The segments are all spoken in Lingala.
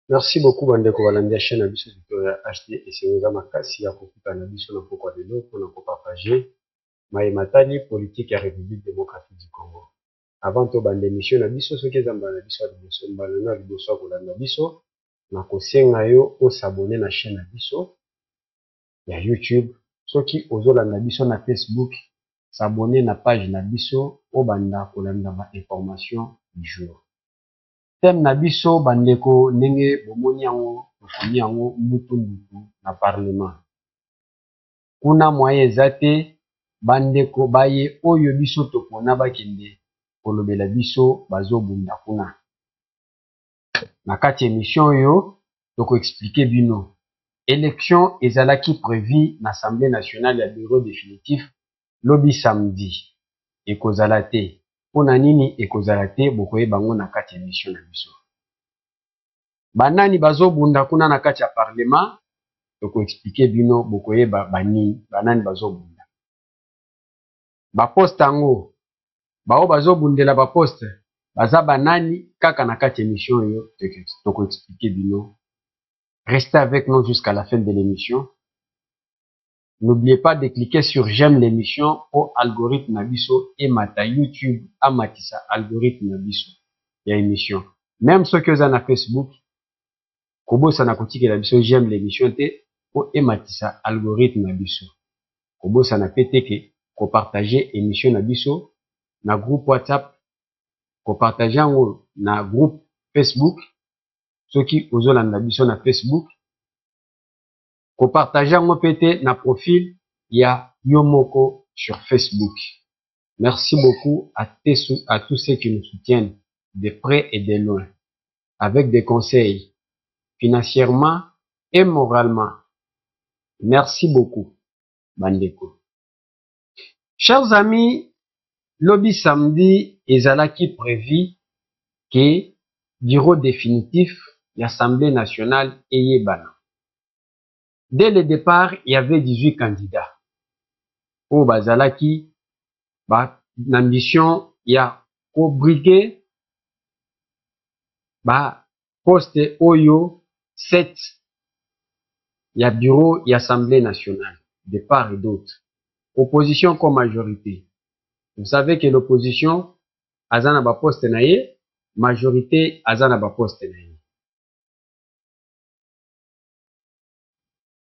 Merci beaucoup bandeko balandi ya chaîne na biso Victoria HD esengoza makasi ya kokuta na biso na pokwa lelo mpona kopartage mayematali politique ya République démocratique du Congo. Avant to bande émission na biso soki eza mbala na biso ya liboso mbala na liboso ya kolanda biso na kosenga yo osabone na chaîne na biso ya YouTube. Soki ozolanda biso na Facebook, s'abonner na page na biso obanda kolanda ba information du jour. Thème na biso bandeko ndenge bomoni yango tokomi yango mbutu na parlement. Kuna moyen eza te bandeko baye oyo biso topona bakende kolobela biso bazobunda kuna. Na kati émission oyo toko expliquer bino élection ezalaki prévu na Assemblée nationale ya bureau définitif lobi samedi ekozala te. Pona nini ekozala te bokoyeba bango na kati émission na biso. Banani bazobunda kuna na kati ya parlement toko expliquer bino bokoyeba banani bazobunda. Ba poste yango bao bazobundela ba poste baza banani kaka na kati émission oyo toko expliquer bino. Restez avec nous jusqu'à la fin de l'émission. N'oubliez pas de cliquer sur j'aime l'émission pour algorithme Nabiso et mata YouTube amatisa algorithme Nabiso ya émission. Même ceux que vous avez Facebook, kobo sana kotike la biso j'aime l'émission te pour ematisa algorithme Nabiso. Kobo sana pete ke ko partager émission Nabiso na groupe WhatsApp, ko partager ngo na groupe Facebook. Ceux qui ozolanda biso na Facebook, ko partager ngo pete na profil ya Yomoko sur Facebook. Merci beaucoup à tous ceux qui nous soutiennent de près et de loin, avec des conseils financièrement et moralement. Merci beaucoup, bandeko. Chers amis, lobby samedi ezalaki prévu que bureau définitif de l'Assemblée nationale eyebana. Dès le départ, il y avait 18 candidats. Au bazalaki, l'ambition, il y a obrigué, poste oyo 7. Il y a bureau, il y a Assemblée nationale, de part et d'autre. Opposition comme majorité. Vous savez que l'opposition, azana ba poste naye, majorité, azana ba poste naye.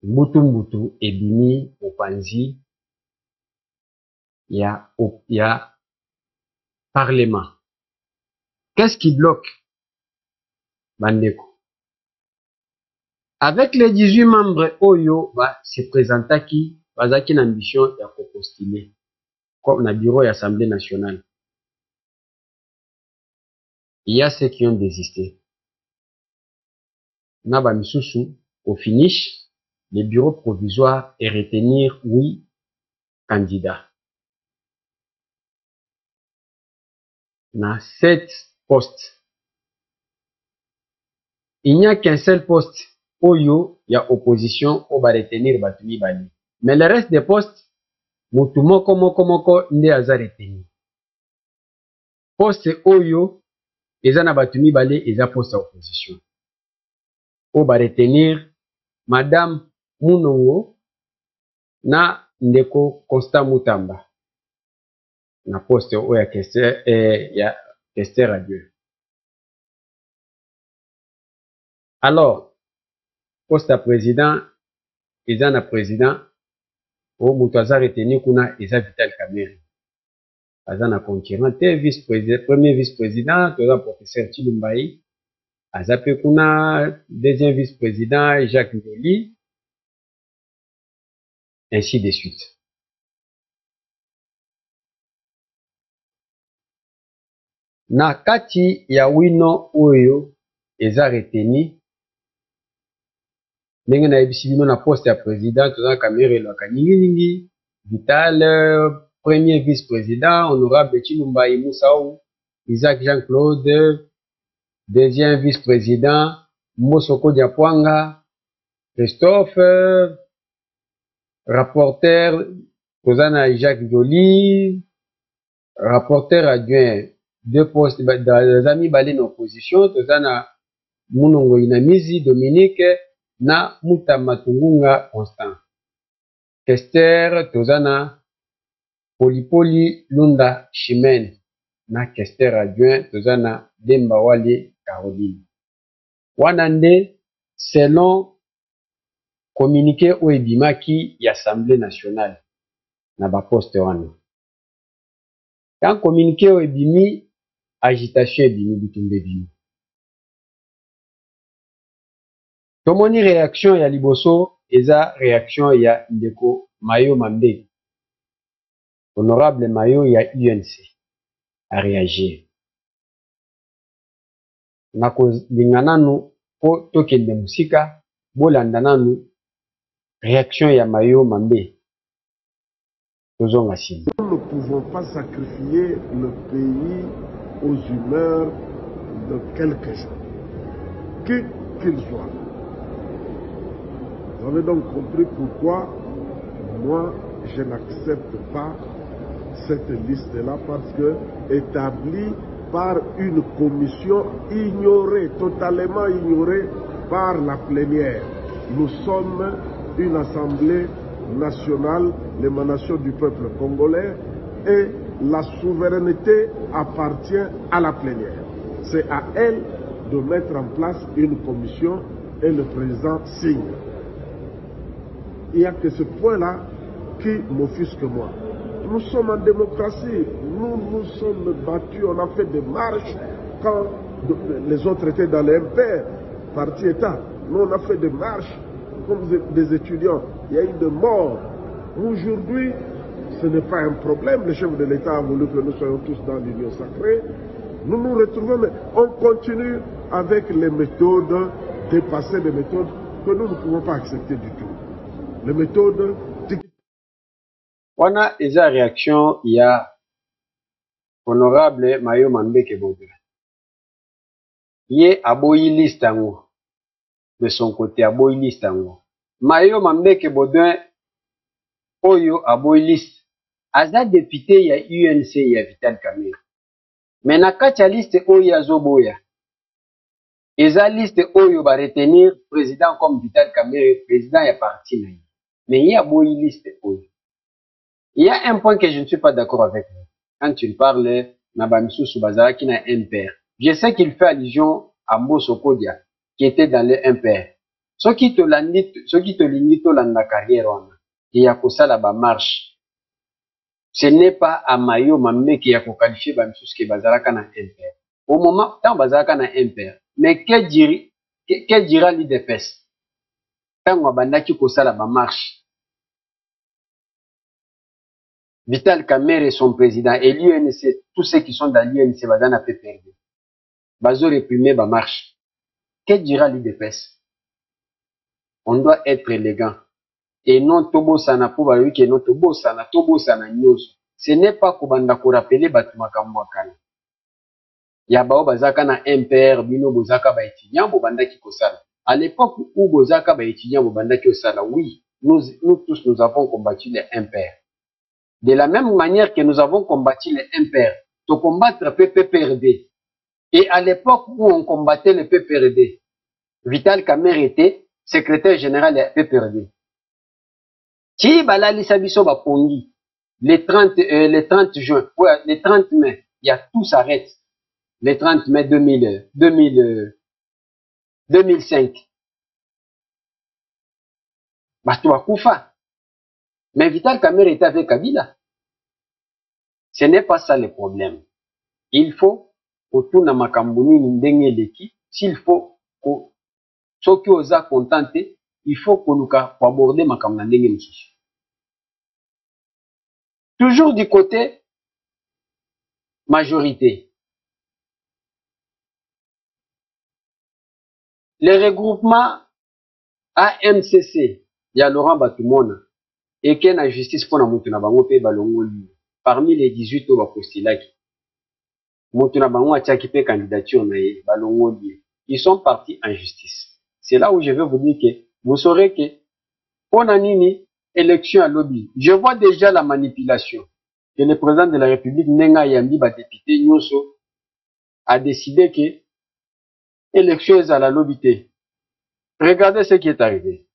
Mbutu ebimi opanzi il y a parlement. Qu'est-ce qui bloque bandeko? Avec les 18 membres oyo se présenta qui bazaki na ambition ya postuler comme na bureau ya Assemblée nationale. Il y a ceux qui ont désisté. Na ba misusu au finish le bureau provisoire et retenir 8 candidats. Na 7 postes. Il n'y a qu'un seul poste oyo ya opposition o ba retenir batumi bali. Mais le reste des postes mutu moko nde aza retenir. Poste oyo eza na batumi bali eza poste ya opposition. O ba retenir Madame Munongo na ndeko Constant Mutamba. Na poste oyo ya questeur à Dieu. Alors, poste à président, eza na président, o mutu aza retenu kuna eza Vital Kamerhe. Aza na concurrent te vice-président, premier vice-président, toza professeur Chilumbai. Aza pe kuna deuxième vice-président Jacques Ndoli. Ainsi de suite. Na kati ya wino oyo eza retenu ndenge na yebisi bino na poste ya président toza Kamerhe elwaka nyingi Vital premier vice-président honorable Chilumbai Musau Isaac Jean-Claude deuxième vice-président Mosoko Diapwanga Christophe rapporteur toza na Jacques Joly rapporteur adjoint deux postes des amis balé en opposition toza na Munongo Inamizi Dominique na Muta Matungunga Constant. Kester tozana Polipoli Lunda Chimène na Kester adjoint tozana Demba Wali Caroline. Wanande selon communiqué ou ebimaki y Assemblée nationale na ba poste wana. Quand communiqué ou ebimi agitation ebimi bitumbe bimi. Tomoni réaction ya liboso eza réaction ya ndeko Mayo Mambe. Honorable Mayo ya UNC a réagi. Nako lingananu po tokende musika bolanda nanu réaction ya Mayo Mambe. Nous ne pouvons pas sacrifier le pays aux humeurs de quelques gens, qui qu'ils soient. Vous avez donc compris pourquoi moi je n'accepte pas cette liste-là, parce que établie par une commission ignorée, totalement ignorée par la plénière. Nous sommes une assemblée nationale, l'émanation du peuple congolais, et la souveraineté appartient à la plénière. C'est à elle de mettre en place une commission et le président signe. Il n'y a que ce point-là qui m'offusque moi. Nous sommes en démocratie, nous nous sommes battus, on a fait des marches quand les autres étaient dans les MPR, parti-État. Nous on a fait des marches comme des étudiants. Il y a eu des morts. Aujourd'hui, ce n'est pas un problème. Le chef de l'État a voulu que nous soyons tous dans l'union sacrée. Nous nous retrouvons, mais on continue avec les méthodes dépassées, les méthodes que nous ne pouvons pas accepter du tout. Les méthodes... Wana eza réaction ya honorable Mayo Mambe Kebodo. Ye aboyi liste ango. De son côté aboyi liste ango. Mayo Mambe Kebodo oyo aboyi liste. Aza député ya UNC ya Vital Kamerhe. Mais na kati ya liste oyo azoboya. Eza liste oyo ba retenir président comme Vital Kamerhe, président ya parti na ye. Mais ye aboyi liste oyo. Il y a un point que je ne suis pas d'accord avec vous. Quand tu parles Nabamissou Soubazara qui n'a un père. Je sais qu'il fait allusion à Mbosso Kodia qui était dans le impère. Ce qui te limite la carrière, il y a que ça là-bas marche. Ce n'est pas à Mayo Mambe qui a qualifié Bamissou que Bazaraka n'a un père. Au moment tant Bazaraka n'a un père. Mais que dira l'IDPS? Tant Wabandaki que ça là-bas marche. Vital Kamerhe est son président et l'UNC, tous ceux qui sont dans l'UNC, Badana peut perdre. Bazo réprimer, ba marche. Que dira l'IDPS? On doit être élégant. Et non tobo sana pour bayoui que non tobo sana nyos. Ce n'est pas kubanda ko rappeler batumakambo akana. Ya bao bazaka na MPR, bino bozaka ba étudiant, bobanda ki kosala. À l'époque où bozaka ba étudiant, bobanda ki osala, oui, nous tous nous avons combattu les MPR. De la même manière que nous avons combattu les impairs, pour combattre le PPRD. Et à l'époque où on combattait le PPRD, Vital Kamerhe était secrétaire général de PPRD. Qui balali sabiso ba pongi le 30 juin, ouais, le 30 mai, il y a tout s'arrête. Le 30 mai 2005. Batu wakufa. Mais Vital Kamerhe était avec Kabila. Ce n'est pas ça le problème. Il faut que na makambuni ndenge leki, s'il faut que ceux qui osa contenté, il faut que nous aborder makambuna ndenge msusu. Toujours du côté majorité. Le regroupement AMCC, il y a Laurent Batumona, et qu'il y a la justice pour la montée na bango pe balongoli. Parmi les 18 au postilaki, Moutuna Bango a tchaki candidature naïe, balongoli. Ils sont partis en justice. C'est là où je veux vous dire que vous saurez que on a nini élection à lobby. Je vois déjà la manipulation que le président de la République Nenga Yambi, député Nyoso, a décidé que élection à la lobité. Regardez ce qui est arrivé.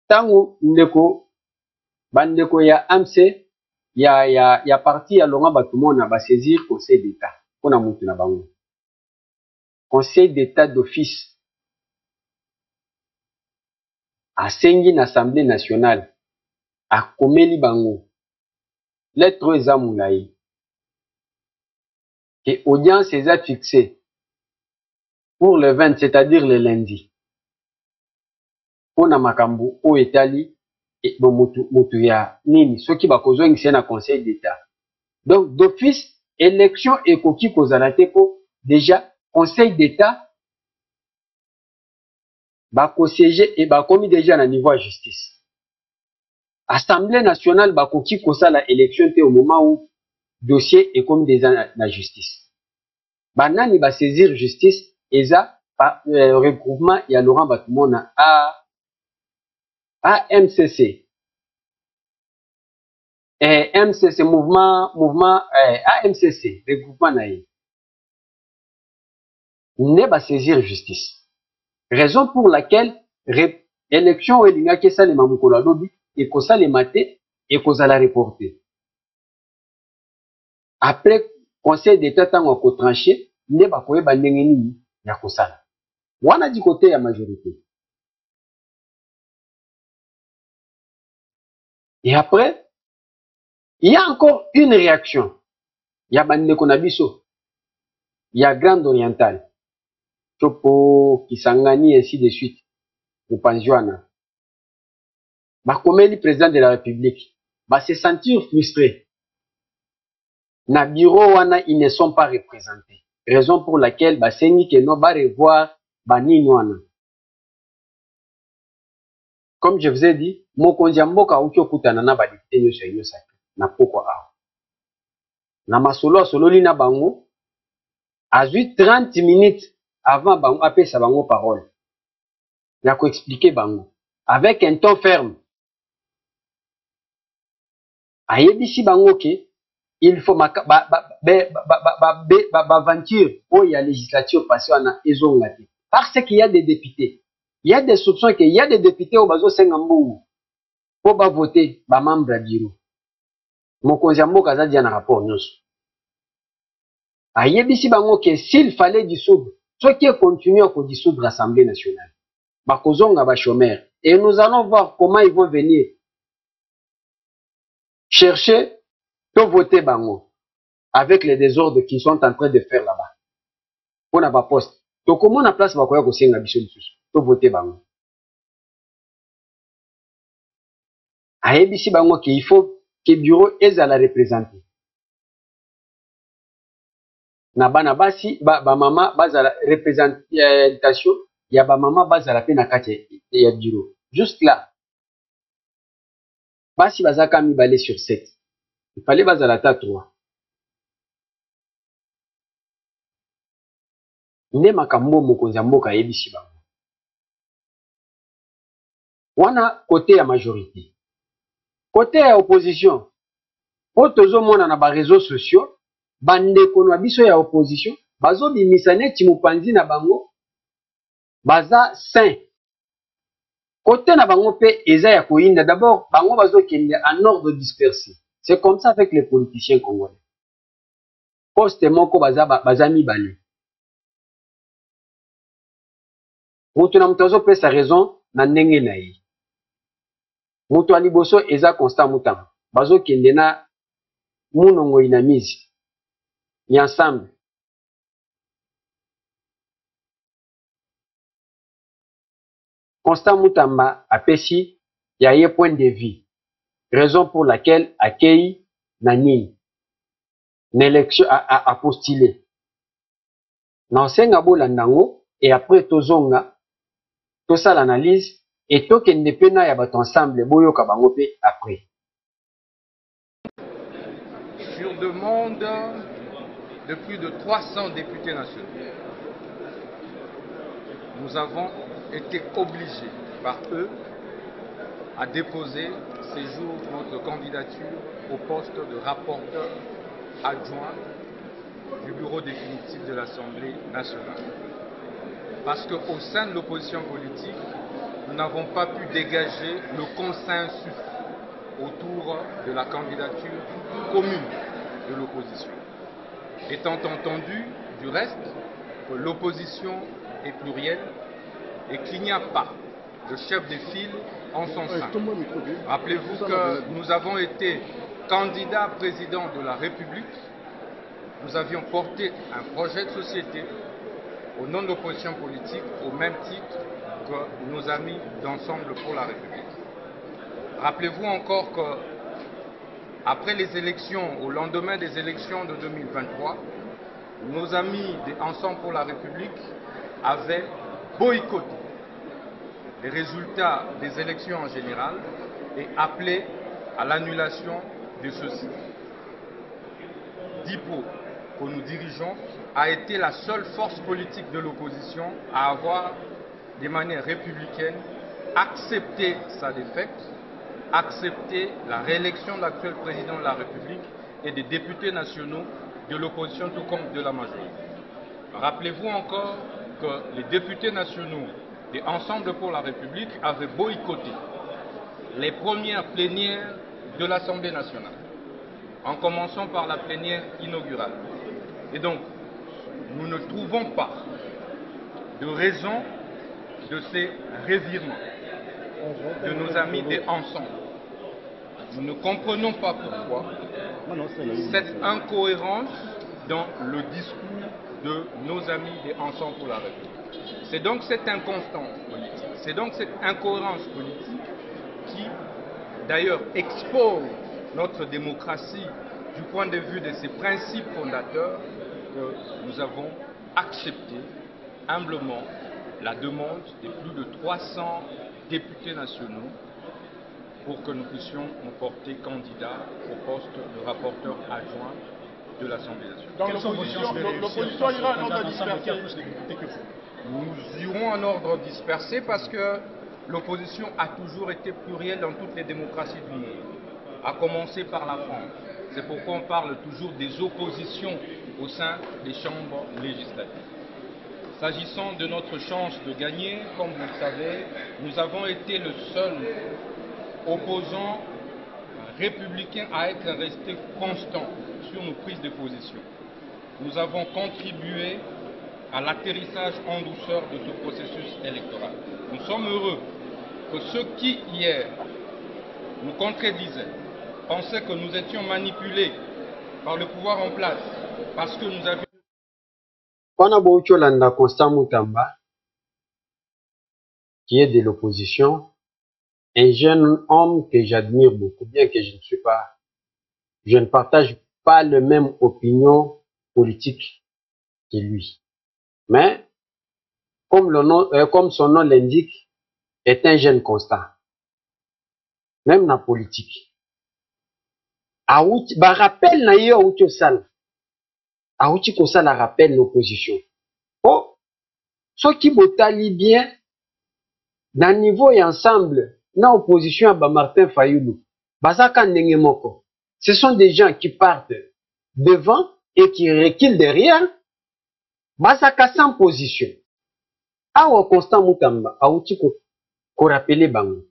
Tango ndeko bandeko ya AMC ya parti ya Laurent Batumona ba saisir conseil d'état pona mutu na bango. Conseil d'état d'office asengi na assemblée nationale akomeli bango lettre eza mulayi que audience eza fixée pour le 20, c'est-à-dire le lundi. Pona makambo o etali mutu ya nini soki bakozongisa na conseil d'état. Donc d'office élection ekoki kozala te po déjà conseil d'état bakosiéger et bakomi déjà na niveau ya justice. Assemblée nationale bakoki kosala élection te au moment où dossier ekomi déjà na justice. Banani ba saisir justice eza regroupement ya Laurent Batumona AMCC. MCC mouvement AMCC regroupement na ye. Ne ba saisir justice. Raison pour laquelle élection elingaki esalema mokolo alobi ekosalema te ekozala reporté. Après conseil d'état ntango akotranché nde bakoyeba ndenge nini ya kosala. Wana di côté ya majorité. Et après, il y a encore une réaction. Il y a bandeko na biso. Il y a Grande Orientale. Chopo, Kisangani, ainsi de suite. Upanjwana. Bakomeli président de la République. Va se sentir frustré. Na bureau wana, ils ne sont pas représentés. Raison pour laquelle Basengi Keno va revoir Banini wana. Comme je vous ai dit, mokonzi ya mboka auki okutana na ba député nyonso yosa na poko awa. Na masolo asololi na bango azui 30 minutes avant bango apesa bango parole. Ya ko expliquer bango avec un ton ferme. Ayebisi bango ke il faut aventure o ya législature passée wana ezonga te. Parce qu'il y a des députés. Il y a des soupçons qu'il y a des députés au bazo senga mbungu. Pour voter ba membre ya bureau. Mokonzi ya mboka azali na rapport nyonso. Ayebisi bango que s'il fallait dissoudre, ceux qui continuent à dissoudre l'Assemblée nationale, bakozonga ba chômeurs. Et nous allons voir comment ils vont venir chercher de voter bango avec les désordres qu'ils sont en train de faire là-bas. Pour na ba poste. To comment na place bakoya ko senga biso lisusu. To voter bango. Ayebisi bango qu'il faut que bureau ezala représenter. Na bana basi ba mama bazala représentation ya ba mama bazala pe na kati ya bureau. Juste là. Basi bazaka mibale sur 7. Il fallait bazala ta 3. Nde makambo mokonzi ya mboka ayebisi bango. Wana côté ya majorité. Côté ya opposition. Po tozomona na ba réseaux sociaux, bandeko na biso ya opposition, bazo bimisa neti mopanzi na bango, baza sain. Côté na bango pe eza ya koyinda, d'abord bango bazo kende en ordre dispersé. C'est comme ça avec les politiciens congolais. Poste moko baza mibale. Mutu na mutu azopesa raison na ndenge na ye. Mutu ya liboso eza Constant Mutamba. Bazo kende na munongo inamizi. Ni ensemble. Constant Mutamba apesi ya ye point de vue. Raison pour laquelle akei na nini. N'élection a postulé. Nansenga bolandango et après tozonga tout ça l'analyse et to kende pena ya bato ensemble boyoka bango pe après. Sur demande de plus de 300 députés nationaux, nous avons été obligés par eux à déposer ces jours notre candidature au poste de rapporteur adjoint du bureau définitif de l'Assemblée nationale. Parce qu'au sein de l'opposition politique, nous n'avons pas pu dégager le consensus autour de la candidature commune de l'opposition. Étant entendu, du reste, que l'opposition est plurielle et qu'il n'y a pas de chef de file en son sein. Rappelez-vous que nous avons été candidats président de la République. Nous avions porté un projet de société au nom de l'opposition politique au même titre que nos amis d'Ensemble pour la République. Rappelez-vous encore que après les élections, au lendemain des élections de 2023, nos amis d'Ensemble pour la République avaient boycotté les résultats des élections en général et appelé à l'annulation de ceux-ci. DIPO, que nous dirigeons, a été la seule force politique de l'opposition à avoir, de manière républicaine, accepté sa défaite, accepté la réélection de l'actuel président de la République et des députés nationaux de l'opposition tout comme de la majorité. Rappelez-vous encore que les députés nationaux et Ensemble pour la République avaient boycotté les premières plénières de l'Assemblée nationale, en commençant par la plénière inaugurale. Et donc, nous ne trouvons pas de raison de ces revirements de nos amis des Ensemble. Nous ne comprenons pas pourquoi cette incohérence dans le discours de nos amis des Ensemble pour la République. C'est donc cette inconstance politique, c'est donc cette incohérence politique qui, d'ailleurs, expose notre démocratie du point de vue de ses principes fondateurs que nous avons accepté humblement la demande de plus de 300 députés nationaux pour que nous puissions nous porter candidats au poste de rapporteur adjoint de l'Assemblée nationale. Dans l'opposition ira en ordre dispersé. Nous irons en ordre dispersé parce que l'opposition a toujours été plurielle dans toutes les démocraties du monde, à commencer par la France. C'est pourquoi on parle toujours des oppositions au sein des chambres législatives. S'agissant de notre chance de gagner, comme vous le savez, nous avons été le seul opposant républicain à être resté constant sur nos prises de position. Nous avons contribué à l'atterrissage en douceur de ce processus électoral. Nous sommes heureux que ceux qui, hier, nous contredisaient, pensaient que nous étions manipulés par le pouvoir en place, parce que nous avions... Wana Boucholanda Constant Moutamba, qui est de l'opposition, un jeune homme que j'admire beaucoup, bien que je ne partage pas la même opinion politique que lui. Mais, comme son nom l'indique, est un jeune constant. Même dans la politique. Ba rappel na yo auto sal. Aouti ko sala rappel l'opposition. Oh, ce qui botali bien, dans niveau et ensemble, na opposition à Martin Fayoulou, Bazaka Ndenge Moko. Ce sont des gens qui partent devant et qui reculent derrière. Bazaka sans position. Awa Constant Moutamba, Aouti ko rappeler bango.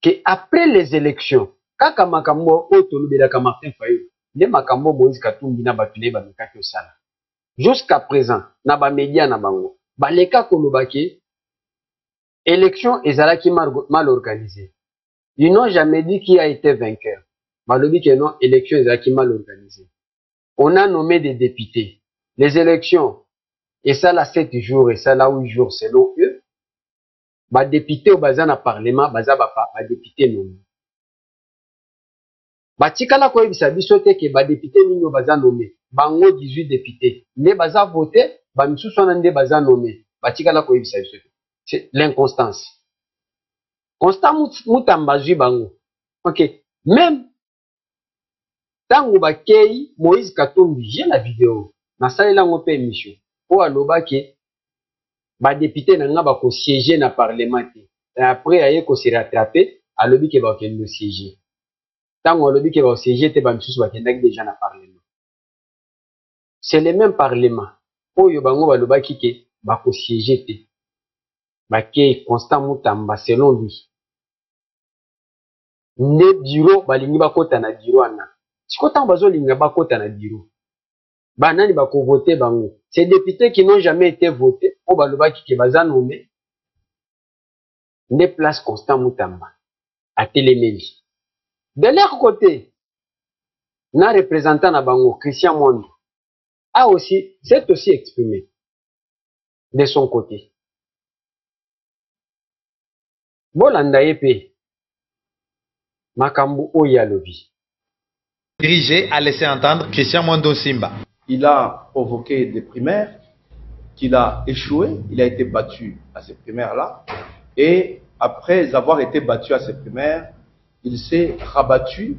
Que après les élections, kaka makambo otolubelaka Martin Fayoulou, les makambo Moïse Katumbi na batune ba mekaki osala. Jusqu'à présent, na ba média na bango, baleka kolobaki élection ezalaki mal organisée. Ils n'ont jamais dit qui a été vainqueur. Balobi que non, élection ezalaki mal organisée. On a nommé des députés. Les élections, et ça là 7 jours et ça là 8 jours selon eux, ba député au bazana parlement, baza ba député nommé. Batikala ko ebisa biso te ke ba député nino baza nommé. Bango 18 députés. Ne baza voté, ba misusu na nde baza nommé. Batikala ko ebisa biso te. C'est l'inconstance. Constant Moutamba zui bango. OK. Même tango bakei Moïse Katumbi, j'ai la vidéo. Na salela ngope émission. Po aloba ke ba député na nga ba ko siéger na parlement te. Et après aye ko se rattraper, alobi ke ba ko no siéger. Tango alobi ke ba siéger te ba misusu ba kendaki déjà na parlement. c'est le même parlement. Oyo bango balobaki ke bako siéger te. Bake Constant Mutamba selon lui. Ne bureau balingi bakota na bureau ana. Sikota bazo linga bakota na bureau. Banani bako voter bango. Ces députés qui n'ont jamais été votés, o balobaki ke baza nommé ne place Constant Mutamba à Téléméli. De leur côté, na représentant na bango Christian Mondo s'est aussi exprimé de son côté. Bolanda yepe makambu oya lobi. Dirigé a laissé entendre Christian Mondo Simba. Il a provoqué des primaires, qu'il a échoué, il a été battu à ces primaires-là, et après avoir été battu à ces primaires, il s'est rabattu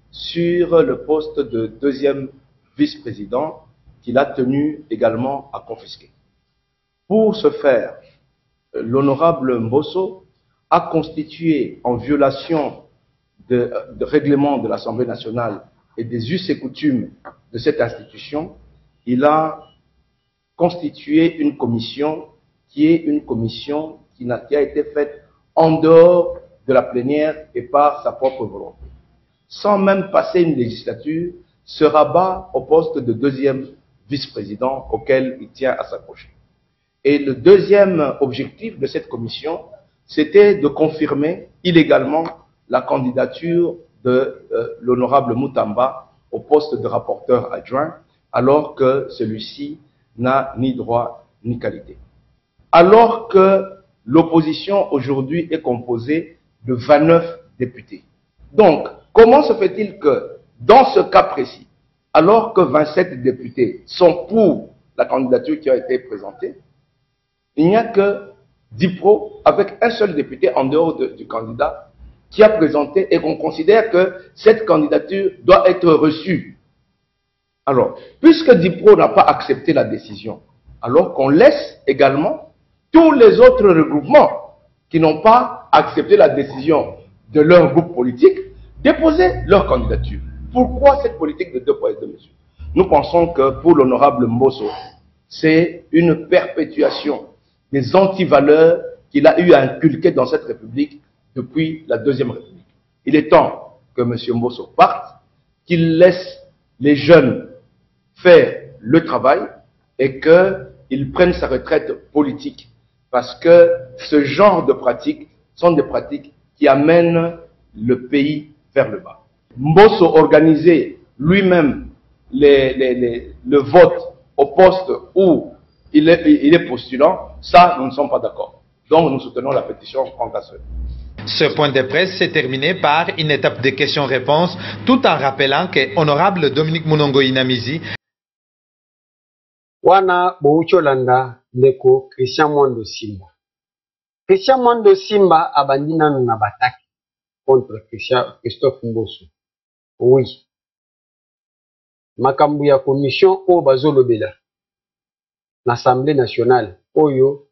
sur le poste de deuxième vice-président qu'il a tenu également à confisquer. Pour ce faire, l'honorable Mbosso a constitué en violation de règlement de l'Assemblée nationale et des us et coutumes de cette institution, il a constitué une commission qui est une commission qui a été faite en dehors de la plénière et par sa propre volonté. Sans même passer une législature, se rabat au poste de deuxième vice-président auquel il tient à s'accrocher. Et le deuxième objectif de cette commission, c'était de confirmer illégalement la candidature de l'honorable Mutamba au poste de rapporteur adjoint, alors que celui-ci n'a ni droit ni qualité. Alors que l'opposition aujourd'hui est composée de 29 députés. Donc, comment se fait-il que, dans ce cas précis, alors que 27 députés sont pour la candidature qui a été présentée, il n'y a que Dipro, avec un seul député en dehors du candidat, qui a présenté et qu'on considère que cette candidature doit être reçue. Alors, puisque Dipro n'a pas accepté la décision, alors qu'on laisse également tous les autres regroupements qui n'ont pas accepté la décision de leur groupe politique déposer leur candidature. Pourquoi cette politique de deux poids et deux mesures? Nous pensons que pour l'honorable Mbosso, c'est une perpétuation des antivaleurs qu'il a eu à inculquer dans cette République depuis la Deuxième République. Il est temps que M. Mbosso parte, qu'il laisse les jeunes faire le travail et qu'il prenne sa retraite politique. Parce que ce genre de pratiques sont des pratiques qui amènent le pays vers le bas. Mbosso organisait lui-même le vote au poste où il est postulant, ça, nous ne sommes pas d'accord. Donc, nous soutenons la pétition quant à cela. Ce point de presse s'est terminé par une étape de questions-réponses, tout en rappelant que Honorable Dominique Munongo Inamizi Wana Boucholanda Neko Christian Mondo Simba. Christian Mondo Simba abandina na bataki contre Christophe Mbosso. Oui. Makambu ya commission o bazolobela. L'Assemblée nationale oyo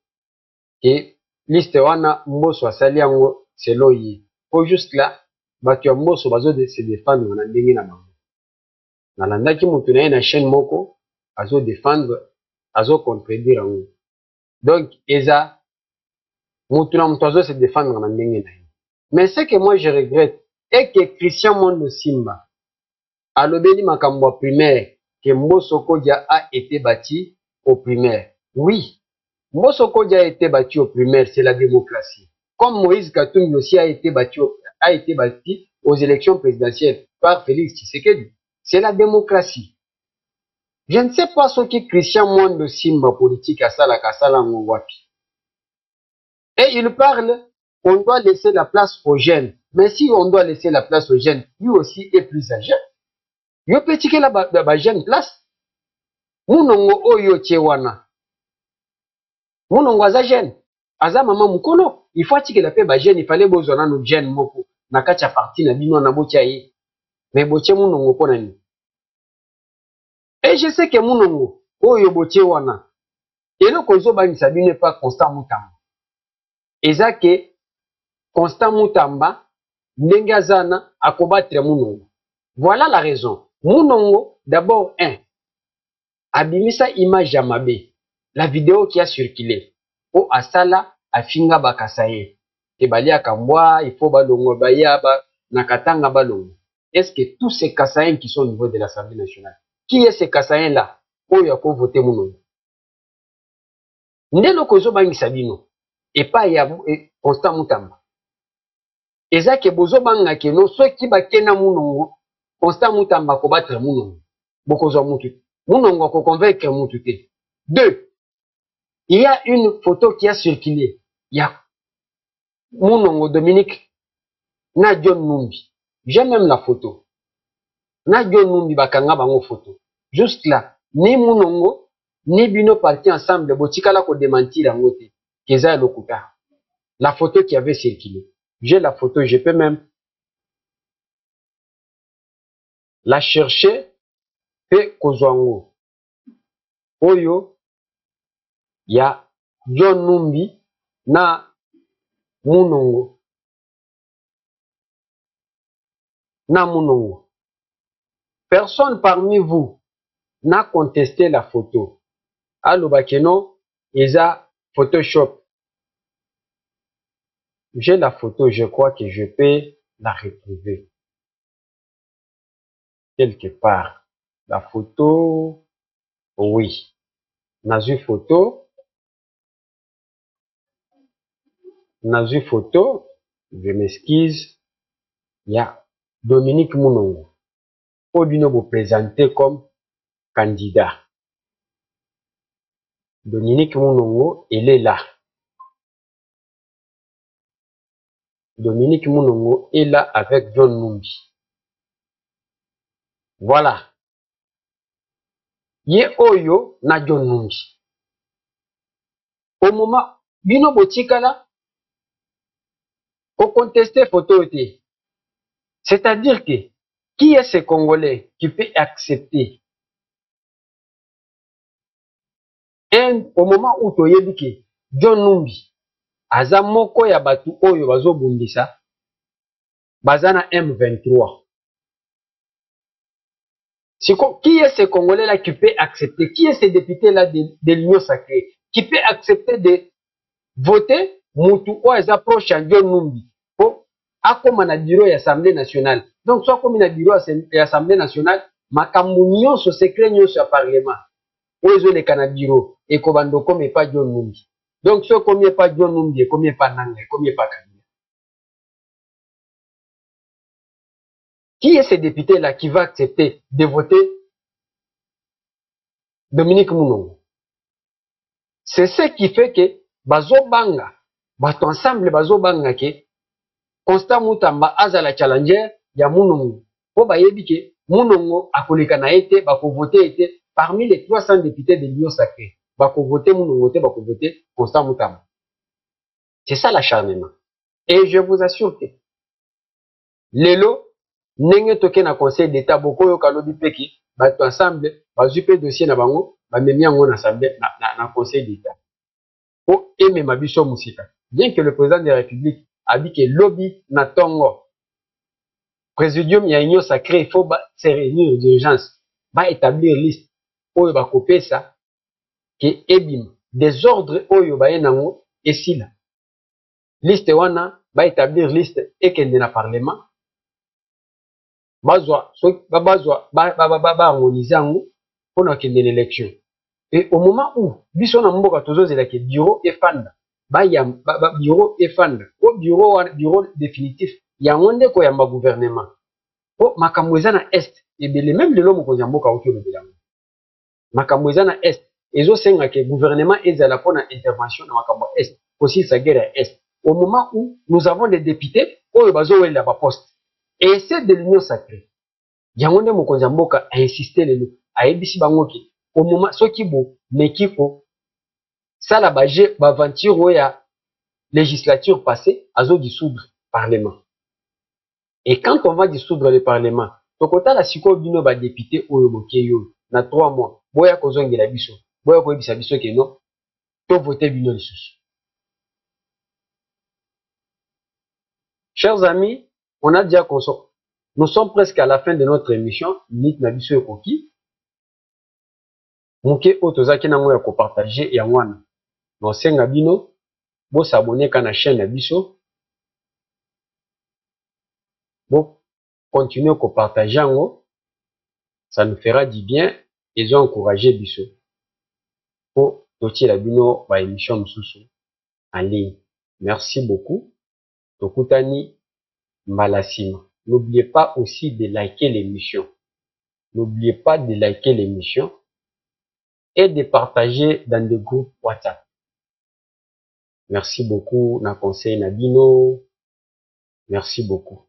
ke liste wana Mbosso asali yango selon ye. Au juste là, bato ya Mbosso bazo de se défendre na ndenge na bango. Nalandaki mutu na ye na chaîne moko azo défendre, azo contredire yango. Donc eza mutu na mutu azo se défendre na ndenge na ye. Mais ce que moi je regrette est que Christian Mondo Simba alobeli makambo primaire que Mbosso Kodia a été bâti au primaire. Oui, Mbosso Kodia a été bâti au primaire, c'est la démocratie. Comme Moïse Katumbi aussi a été bâti aux élections présidentielles par Félix Tshisekedi. C'est la démocratie. Je ne sais pas ce que Christian Mondo Simba politique à Sala Kasala Ngwapi. Et il parle, on doit laisser la place aux jeunes. Mais si on doit laisser la place aux jeunes, lui aussi est plus âgé. Yo petit que la jeune place. Munongo oyo tchewana. Munongo aza jeune. Aza maman mukolo. Il faut que la paix ba jeune, il fallait bozona no jeune moko. Na kacha parti na bino na botia ye. Mais botie munongo pona ni. Et je sais que munongo oyo botie wana. Et le kozo ba ni sabine pas Constant Mutamba. Eza ke Constant Mutamba ndenge azana akobattre munongo. Voilà la raison. Munongo, d'abord, abimisa image ya mabe, la vidéo qui a circulé, o asala afinga bakasaye, te balia kambwa, il faut balongo baya ba nakatanga balongo. Est-ce que tous ces Kassaïens qui sont au niveau de l'Assemblée nationale, qui est ces Kassaïens-là, où il y a pour voter mon ndelo kozo bangisa bino, et pas ya Constant Mutamba. Eza ke bozo banga ke no, ceux qui bakena munongo, Constant Mutamba ko battre munongo. Bokozo mutu. Munongo ko convaincre mutu te. Deux, il y a une photo qui a circulé. Il y a Munongo Dominique na John Numbi. J'ai même la photo. Na John Numbi bakanga bango photo. Juste là, ni Munongo ni bino partis ensemble, botikala ko démentir en côté. Keza Lokuta. La photo qui avait circulé. J'ai la photo, je peux même la chercher. Pe kozwango. Oyo, ya John Numbi na Munongo. Na Munongo. Personne parmi vous n'a contesté la photo. Allo bakeno, eza Photoshop. J'ai la photo, je crois que je peux la retrouver. Quelque part. La photo, oui. Nazu photo. Nazu photo. Je m'excuse. Il y a Dominique Munongo. Obino vous présenter comme candidat. Dominique Munongo, il est là. Dominique Munongo est là avec John Numbi. Voilà. Ye oyo na John Numbi. Au moment, bino botikala, au contester photo. C'est-à-dire que, qui est ce Congolais qui peut accepter au moment où tu as dit que John Numbi, aza moko ya batu oyo bazo bundisa, bazana M23. Qui est ce Congolais-là qui peut accepter? Qui est ce député-là de l'Union sacrée qui peut accepter de voter Moutou ou eza proche à John Numbi pour akoma na bureau ya Assemblée nationale? Donc, soit comme na bureau ya Assemblée nationale, makambu nyonso secret nyonso ya Parlement. Ozo le kana bureau et kobando comme pas John Numbi. Donc, soit comme pas John Numbi, comme pas Nanga, comme pas Kabila. Qui est ce député-là qui va accepter de voter Dominique Munongo? C'est ce qui fait que Bazobanga, bato ensemble Bazobanga ke Constant Mutamba azala challenger ya Munongo. Po bayebi ke Munongo akoleka na ete bako voter ete parmi les 300 députés de l'Union sacrée. Bako voter Munongo te bako voter Constant Mutamba. C'est ça l'acharnement. Et je vous assure que lelo nenge toke na conseil d'état boko yo kalobi peki bato ensemble bazupe dossier na bango bamemi yango na assemblée na conseil d'état po emema biso musika. Bien que le président de la République a dit que lobby na tongo présidium ya union sacrée, il faut se réunir d'urgence ba établir liste oyo bakopesa ke ebim des ordres oyo baye nango esila liste wana ba établir liste ekende na parlement bazwa harmoniser yango pour akende l'élection. Et au moment où biso na mboka tozozela ke bureau efanda bureau efanda au bureau définitif yango nde ko yamba gouvernement po makambo eza na est ebele même lelo mokonzi ya mboka oki olobela makambo eza na est ezosenga ke gouvernement ezala mpona intervention na makambo est kosilisa guerre ya est. Au moment où nous avons des députés oyo bazowelela baposte et c'est de l'union sacrée. Yango nde mokonzi ya mboka a insisté lelo ayebisi bango ke au moment soki bo mekiko sala baje baventure ya législature passée azo dissoudre parlement. Et quand on va dissoudre le parlement, tokota la siko bino ba député oyo bokeyo na 3 mois boya kozongela biso boya koyebisa biso ke non to voter bino lisusu. Chers amis, on a déjà consommé. Nous sommes presque à la fin de notre émission. Nit Nabiso Koki. Muke otozaki nango ya kopartager ya wana. Nosenga bino bo s'abonner ka na chaîne na biso. Bo continuer ko partager yango. Ça nous fera du bien et encourager biso. Po totie la bino ba émission mususu en ligne. Merci beaucoup. Tokutani Malasima. N'oubliez pas aussi de liker l'émission. N'oubliez pas de liker l'émission et de partager dans des groupes WhatsApp. Merci beaucoup, na conseil Nabino. Merci beaucoup.